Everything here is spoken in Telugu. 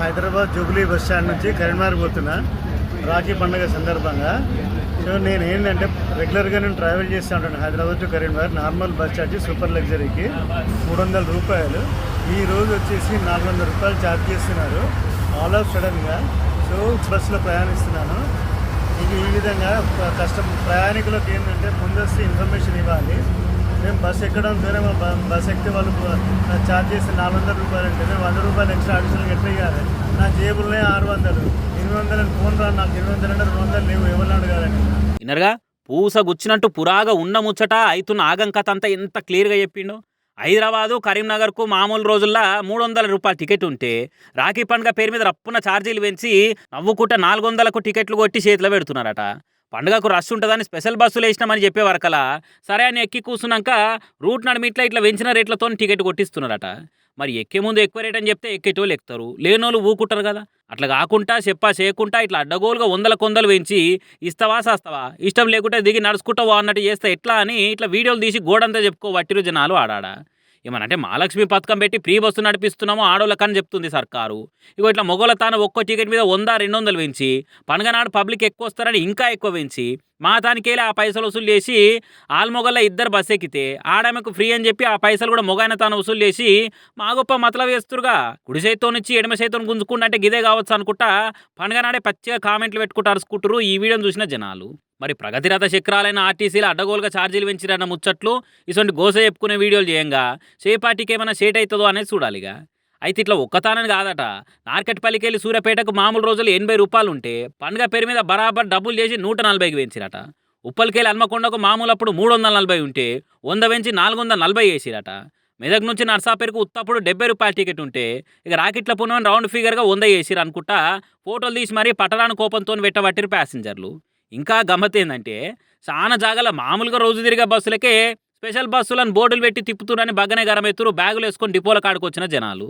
హైదరాబాద్ జూబ్లీ బస్ స్టాండ్ నుంచి కరీంనగర్ పోతున్నా రాఖీ పండుగ సందర్భంగా. సో నేను ఏంటంటే రెగ్యులర్గా నేను ట్రావెల్ చేస్తూ ఉంటాను Hyderabad to Karimnagar. Normal bus charge super లగ్జరీకి 300 రూపాయలు. ఈ రోజు వచ్చేసి 400 రూపాయలు ఛార్జ్ చేస్తున్నారు ఆల్ ఆఫ్ సడన్గా. సో బస్సులో ప్రయాణిస్తున్నాను. ఈ విధంగా ప్రయాణికులకు ఏంటంటే ముందస్తు ఇన్ఫర్మేషన్ ఇవ్వాలి. మేము బస్సు ఎక్కడం సరే బస్సు ఎక్కితే వాళ్ళు ఛార్జ్ చేస్తే 400 రూపాయలు అంటే మేము 100 రూపాయలు ఎక్స్ట్రా అడిషనల్గా ఎట్లా ఇవ్వాలి? నా జేబులోనే 600, 800 ఫోన్ రా, నాకు 800 అంటే 200 లేవు, ఎవరు అడగాలని. వినరుగా పూస గుచ్చినట్టు పురాగా ఉన్న ముచ్చట అయితున్న ఆగం కథ అంతా ఎంత క్లియర్గా చెప్పిండు. హైదరాబాదు కరీంనగర్కు మామూలు రోజుల్లో 300 రూపాయల టికెట్ ఉంటే రాఖీ పండుగ పేరు మీద రప్పున ఛార్జీలు పెంచి నవ్వుకుంట 400కు టికెట్లు కొట్టి చేతిలో పెడుతున్నారట. పండుగకు రష్ ఉంటుందని స్పెషల్ బస్సులు వేసినామని చెప్పే వరకలా సరే అని ఎక్కి కూర్చున్నాక రూట్ నడిమిట్లా ఇట్లా పెంచిన రేట్లతో టికెట్ కొట్టిస్తున్నారట. మరి ఎక్కే ముందు ఎక్కువ రేట్ అని చెప్తే ఎక్కేటోళ్ళు ఎక్కుతారు, లేనోళ్ళు ఊకుంటారు కదా. అట్లా కాకుండా చేయకుండా ఇట్లా అడ్డగోలుగా కొందలు పెంచి ఇస్తావా సస్తావా, ఇష్టం లేకుంటే దిగి నడుచుకుంటావా అన్నట్టు చేస్తే ఎట్లా అని ఇట్లా వీడియోలు తీసి గోడంతా చెప్పుకోవట్టిరు జనాలు ఆడాడ. ఏమనంటే మహాలక్ష్మి పథకం పెట్టి ఫ్రీ బస్సు నడిపిస్తున్నామో ఆడోళ్ళకని చెప్తుంది సర్కారు. ఇగో ఇట్లా మొగోళ్ళ తాను ఒక్కో టికెట్ మీద 100-200 పెంచి పండుగ నాడు పబ్లిక్ ఎక్కువ వస్తారని ఇంకా ఎక్కువ పెంచి మా తానికేలే ఆ పైసలు వసూలు చేసి ఆల్మొగల్లో 2 బస్సు ఎక్కితే ఆడామెకు ఫ్రీ అని చెప్పి ఆ పైసలు కూడా మొగాయన తాను వసూలు చేసి మా గొప్ప మతలబు వేస్తురుగా. కుడి చేతితో నుంచి ఎడమ చేతితో గుంజుకుంటే అంటే గిదే కావచ్చు అనుకుంటా పండుగ నాడే పచ్చిగా కామెంట్లు పెట్టుకుంటూ అరుచుకుంటారు ఈ వీడియోని చూసిన జనాలు. మరి ప్రగతిరథ చక్రాలైన ఆర్టీసీలు అడ్డగోలుగా ఛార్జీలు పెంచిరన్న ముచ్చట్లు ఇటువంటి గోస చెప్పుకునే వీడియోలు చేయంగా పార్టీకి ఏమైనా షేట్ అవుతుందో అనేది చూడాలిగా. అయితే ఇట్లా ఒక్కతానని కాదట, నార్కెట్పల్లికి వెళ్ళి సూర్యాపేటకు మామూలు రోజులు 80 రూపాయలు ఉంటే పండుగ పేరు మీద బరాబర్ డబ్బులు చేసి 140కి పెంచిరట. ఉప్పల్కెళ్ళి హన్మకొండకు మామూలు అప్పుడు 340 ఉంటే 100 పెంచి 440 వేసిరట. మెదక్ నుంచి నర్సాపేరుకు ఉత్తప్పుడు 70 రూపాయల టికెట్ ఉంటే ఇక రాకెట్ల పుణ్యం రౌండ్ ఫిగర్గా 100 వేసిరు అనుకుంటా ఫోటోలు తీసి మరీ పట్టరాని కోపంతో పెట్టబట్టిరు ప్యాసింజర్లు. ఇంకా గమ్మత్ ఏంటంటే చాలా జాగాల మామూలుగా రోజు తిరిగే బస్సులకే స్పెషల్ బస్సులను బోర్డులు పెట్టి తిప్పుతున్నారని బగ్గనే గరమెత్తురు బ్యాగులు వేసుకొని డిపోల కాడుకొచ్చిన జనాలు.